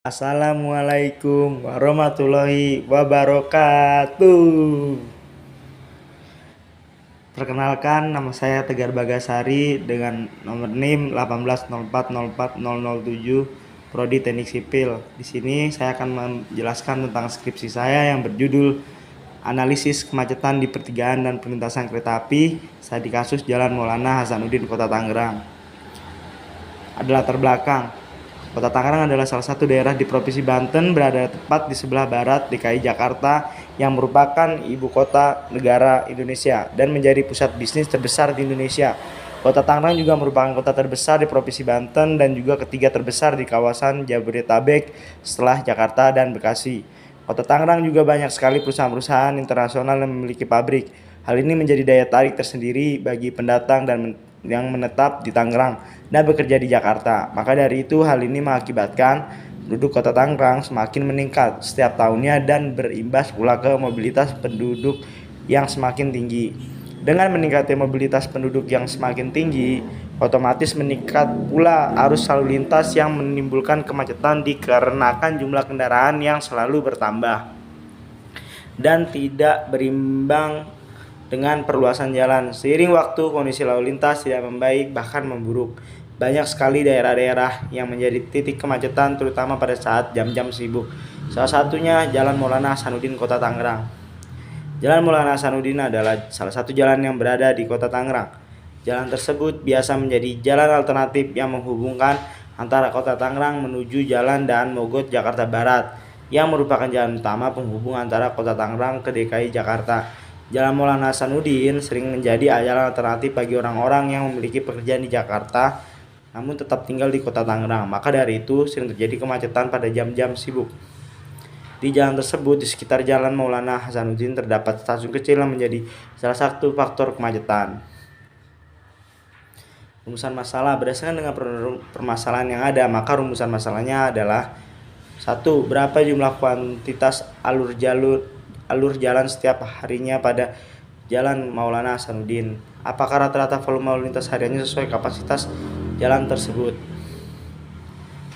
Assalamualaikum warahmatullahi wabarakatuh. Perkenalkan, nama saya Tegar Bagasari dengan nomor NIM 1804040007, Prodi Teknik Sipil. Di sini saya akan menjelaskan tentang skripsi saya yang berjudul Analisis Kemacetan di Pertigaan dan Perlintasan Kereta Api saat di kasus Jalan Maulana Hasanuddin, Kota Tangerang. Adalah latar belakang. Kota Tangerang adalah salah satu daerah di Provinsi Banten, berada tepat di sebelah barat DKI Jakarta yang merupakan ibu kota negara Indonesia dan menjadi pusat bisnis terbesar di Indonesia. Kota Tangerang juga merupakan kota terbesar di Provinsi Banten dan juga ketiga terbesar di kawasan Jabodetabek setelah Jakarta dan Bekasi. Kota Tangerang juga banyak sekali perusahaan-perusahaan internasional yang memiliki pabrik. Hal ini menjadi daya tarik tersendiri bagi pendatang dan yang menetap di Tangerang dan bekerja di Jakarta. Maka dari itu hal ini mengakibatkan penduduk Kota Tangerang semakin meningkat setiap tahunnya dan berimbas pula ke mobilitas penduduk yang semakin tinggi. Dengan meningkatnya mobilitas penduduk yang semakin tinggi, otomatis meningkat pula arus lalu lintas yang menimbulkan kemacetan dikarenakan jumlah kendaraan yang selalu bertambah dan tidak berimbang dengan perluasan jalan. Seiring waktu, kondisi lalu lintas tidak membaik, bahkan memburuk. Banyak sekali daerah-daerah yang menjadi titik kemacetan, terutama pada saat jam-jam sibuk. Salah satunya Jalan Maulana Hasanuddin, Kota Tangerang. Jalan Maulana Hasanuddin adalah salah satu jalan yang berada di Kota Tangerang. Jalan tersebut biasa menjadi jalan alternatif yang menghubungkan antara Kota Tangerang menuju Jalan Daan Mogot, Jakarta Barat, yang merupakan jalan utama penghubung antara Kota Tangerang ke DKI Jakarta. Jalan Maulana Hasanuddin sering menjadi jalan alternatif bagi orang-orang yang memiliki pekerjaan di Jakarta namun tetap tinggal di Kota Tangerang. Maka dari itu sering terjadi kemacetan pada jam-jam sibuk. Di jalan tersebut, di sekitar Jalan Maulana Hasanuddin terdapat stasiun kecil yang menjadi salah satu faktor kemacetan. Rumusan masalah. Berdasarkan dengan permasalahan yang ada, maka rumusan masalahnya adalah: 1. Berapa jumlah kuantitas alur jalan setiap harinya pada Jalan Maulana Hasanuddin? Apakah rata-rata volume lalu lintas hariannya sesuai kapasitas jalan tersebut?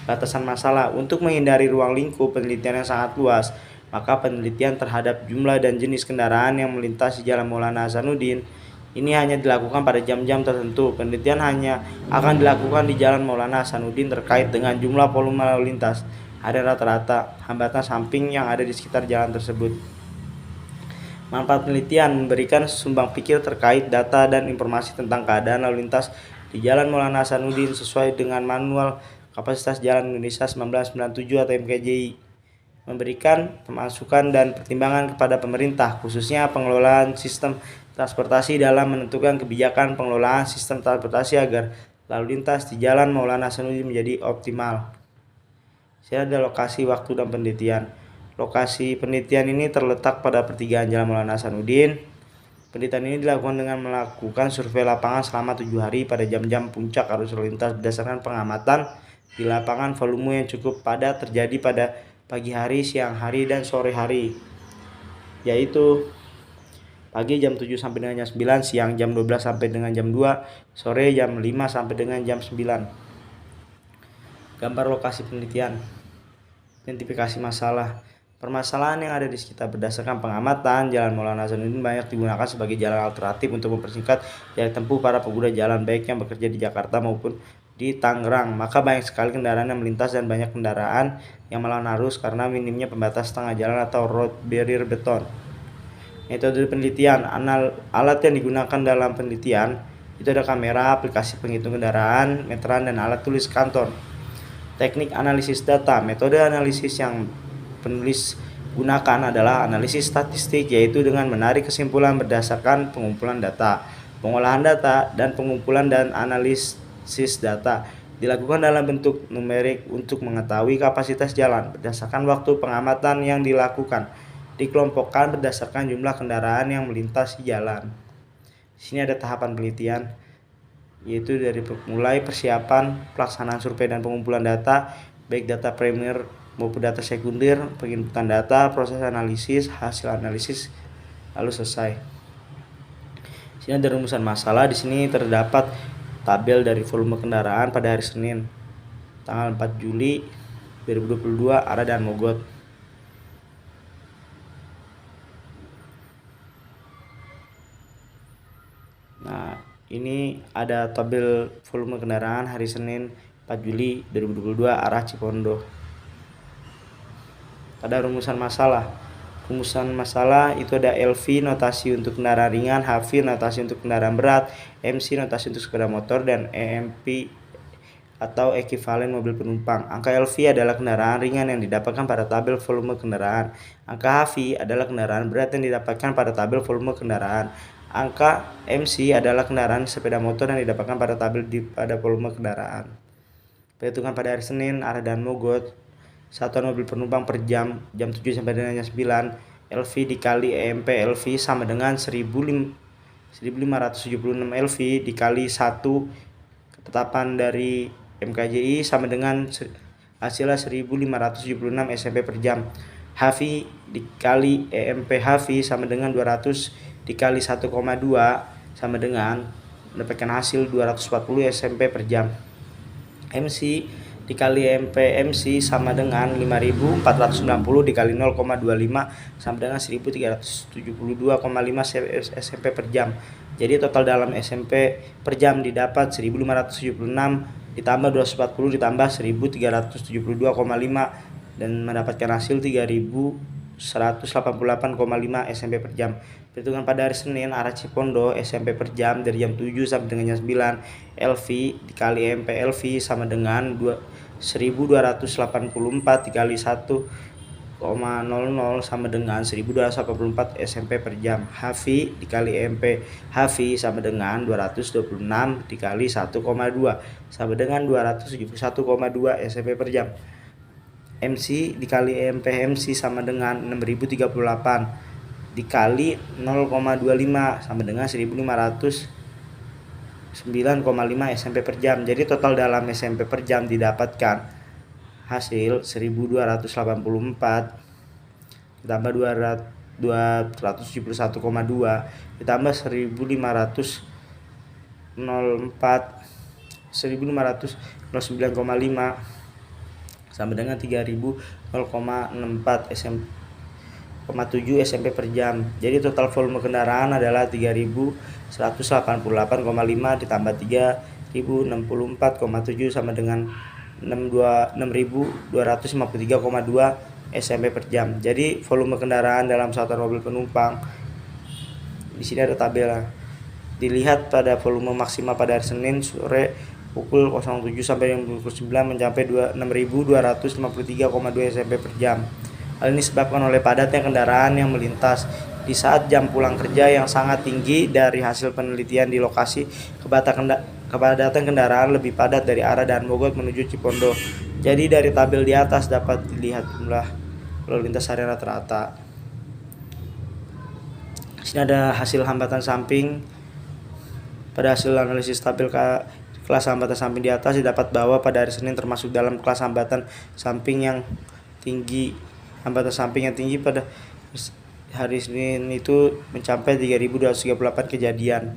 Batasan masalah. Untuk menghindari ruang lingkup penelitian yang sangat luas, maka penelitian terhadap jumlah dan jenis kendaraan yang melintasi Jalan Maulana Hasanuddin ini hanya dilakukan pada jam-jam tertentu. Penelitian hanya akan dilakukan di Jalan Maulana Hasanuddin terkait dengan jumlah volume lalu lintas harian rata-rata, hambatan samping yang ada di sekitar jalan tersebut. Manfaat penelitian: memberikan sumbang pikir terkait data dan informasi tentang keadaan lalu lintas di Jalan Maulana Hasanuddin sesuai dengan Manual Kapasitas Jalan Indonesia 1997 atau MKJI. Memberikan masukan dan pertimbangan kepada pemerintah, khususnya pengelolaan sistem transportasi dalam menentukan kebijakan pengelolaan sistem transportasi agar lalu lintas di Jalan Maulana Hasanuddin menjadi optimal. Sini ada lokasi, waktu, dan penelitian. Lokasi penelitian ini terletak pada pertigaan Jalan Maulana Hasanuddin. Penelitian ini dilakukan dengan melakukan survei lapangan selama 7 hari pada jam-jam puncak arus lalu lintas berdasarkan pengamatan di lapangan. Volume yang cukup padat terjadi pada pagi hari, siang hari, dan sore hari, yaitu pagi jam 7 sampai dengan jam 9, siang jam 12 sampai dengan jam 2, sore jam 5 sampai dengan jam 9. Gambar lokasi penelitian. Identifikasi masalah. Permasalahan yang ada di sekitar. Berdasarkan pengamatan, Jalan Maulana Hasanuddin banyak digunakan sebagai jalan alternatif untuk mempersingkat jarak tempuh para pengguna jalan, baik yang bekerja di Jakarta maupun di Tangerang. Maka banyak sekali kendaraan yang melintas dan banyak kendaraan yang melawan arus karena minimnya pembatas tengah jalan atau road barrier beton. Metode penelitian. Alat yang digunakan dalam penelitian itu ada kamera, aplikasi penghitung kendaraan, meteran, dan alat tulis kantor. Teknik analisis data. Metode analisis yang penulis gunakan adalah analisis statistik, yaitu dengan menarik kesimpulan berdasarkan pengumpulan data, pengolahan data, dan pengumpulan dan analisis data dilakukan dalam bentuk numerik untuk mengetahui kapasitas jalan berdasarkan waktu pengamatan yang dilakukan. Dikelompokkan berdasarkan jumlah kendaraan yang melintasi jalan. Di sini ada tahapan penelitian, yaitu dari mulai persiapan, pelaksanaan survei dan pengumpulan data, baik data primer maupun data sekunder, penginputan data, proses analisis, hasil analisis, lalu selesai. Di sini ada rumusan masalah. Di sini terdapat tabel dari volume kendaraan pada hari Senin, tanggal 4 Juli 2022 arah dan Mogot. Nah, ini ada tabel volume kendaraan hari Senin 4 Juli 2022 arah Cipondo. Pada rumusan masalah itu ada LV notasi untuk kendaraan ringan, HV notasi untuk kendaraan berat, MC notasi untuk sepeda motor, dan EMP atau ekivalen mobil penumpang. Angka LV adalah kendaraan ringan yang didapatkan pada tabel volume kendaraan. Angka HV adalah kendaraan berat yang didapatkan pada tabel volume kendaraan. Angka MC adalah kendaraan sepeda motor yang didapatkan pada tabel pada volume kendaraan. Perhitungan pada hari Senin arah dan Mogot. Satuan mobil penumpang per jam 7 sampai dengan jam 9, LV dikali EMP LV sama dengan 1576 LV dikali 1 ketetapan dari MKJI sama dengan hasilnya 1576 SMP per jam. HV dikali EMP HV sama dengan 200 dikali 1,2 sama dengan mendapatkan hasil 240 SMP per jam. MC dikali MP MC sama dengan 5490 dikali 0,25 sama dengan 1372,5 SMP per jam. Jadi total dalam SMP per jam didapat 1576 ditambah 240 ditambah 1372,5 dan mendapatkan hasil 3188,5 SMP per jam. Perhitungan pada hari Senin arah Cipondo SMP per jam dari jam 7 sampai dengan jam 9, LV dikali MP LV sama dengan 1284 dikali 1,00 sama dengan 1284 SMP per jam. HV dikali MP HV sama dengan 226 dikali 1,2 sama dengan 271,2 SMP per jam. MC dikali MP MC sama dengan 6038 dikali 0,25 sama dengan 1509,5 SMP per jam. Jadi total dalam SMP per jam didapatkan hasil 1284 ditambah 271,2 ditambah 1509,5 sama dengan 3000,64 SMP per jam. Jadi total volume kendaraan adalah 3188,5 ditambah 3064,7 sama dengan 6253,2 SMP per jam. Jadi volume kendaraan dalam satuan mobil penumpang di sini ada tabelnya. Dilihat pada volume maksimal pada hari Senin sore pukul 07 sampai pukul 9 mencapai 6253,2 SMP per jam. Hal ini disebabkan oleh padatnya kendaraan yang melintas di saat jam pulang kerja yang sangat tinggi. Dari hasil penelitian di lokasi, kepadatan kendaraan lebih padat dari arah dan Mogot menuju Cipondo. Jadi dari tabel di atas dapat dilihat jumlah lalu lintas harian rata-rata. Di sini ada hasil hambatan samping. Pada hasil analisis tabel kelas hambatan samping di atas didapat bahwa pada hari Senin termasuk dalam kelas hambatan samping yang tinggi. Hambatan samping yang tinggi pada hari Senin itu mencapai 3238 kejadian.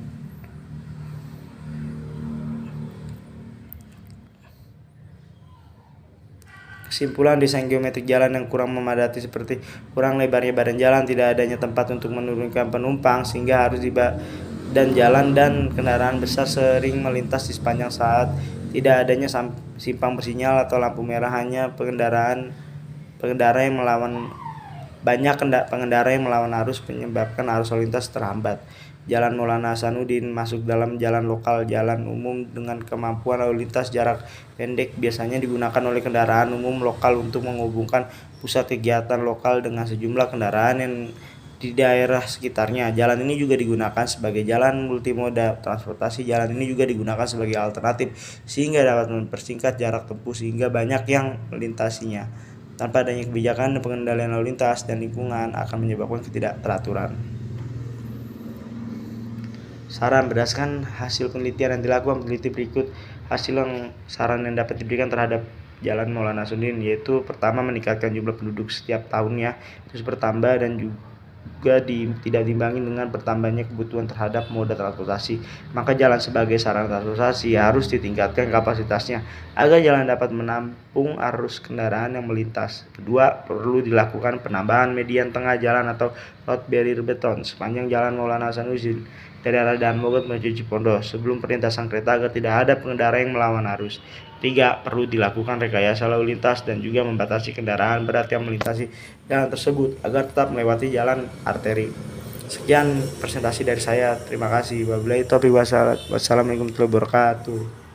Kesimpulan, desain geometrik jalan yang kurang memadati seperti kurang lebarnya badan jalan, tidak adanya tempat untuk menurunkan penumpang sehingga harus dan jalan dan kendaraan besar sering melintas di sepanjang saat, tidak adanya simpang bersinyal atau lampu merah, hanya pengendara yang melawan pengendara yang melawan arus menyebabkan arus lalu lintas terhambat. Jalan Maulana Hasanuddin masuk dalam jalan lokal, jalan umum dengan kemampuan lalu lintas jarak pendek biasanya digunakan oleh kendaraan umum lokal untuk menghubungkan pusat kegiatan lokal dengan sejumlah kendaraan yang di daerah sekitarnya. Jalan ini juga digunakan sebagai jalan multimoda transportasi. Jalan ini juga digunakan sebagai alternatif sehingga dapat mempersingkat jarak tempuh sehingga banyak yang melintasinya. Tanpa adanya kebijakan dan pengendalian lalu lintas dan lingkungan akan menyebabkan ketidakteraturan. Saran berdasarkan hasil penelitian yang dilakukan peneliti berikut saran yang dapat diberikan terhadap Jalan Maulana Hasanuddin, yaitu pertama, meningkatkan jumlah penduduk setiap tahunnya terus bertambah dan juga juga tidak diimbangi dengan bertambahnya kebutuhan terhadap moda transportasi. Maka jalan sebagai sarana transportasi harus ditingkatkan kapasitasnya agar jalan dapat menampung arus kendaraan yang melintas. Kedua, perlu dilakukan penambahan median tengah jalan atau road barrier beton sepanjang jalan Maulana Hasanuddin dari arah Daan Mogot menuju Cipondoh sebelum perlintasan kereta agar tidak ada pengendara yang melawan arus. 3. Perlu dilakukan rekayasa lalu lintas dan juga membatasi kendaraan berat yang melintasi jalan tersebut agar tetap melewati jalan arteri. Sekian presentasi dari saya. Terima kasih. Wabillahi taufiq wassalamualaikum warahmatullahi wabarakatuh.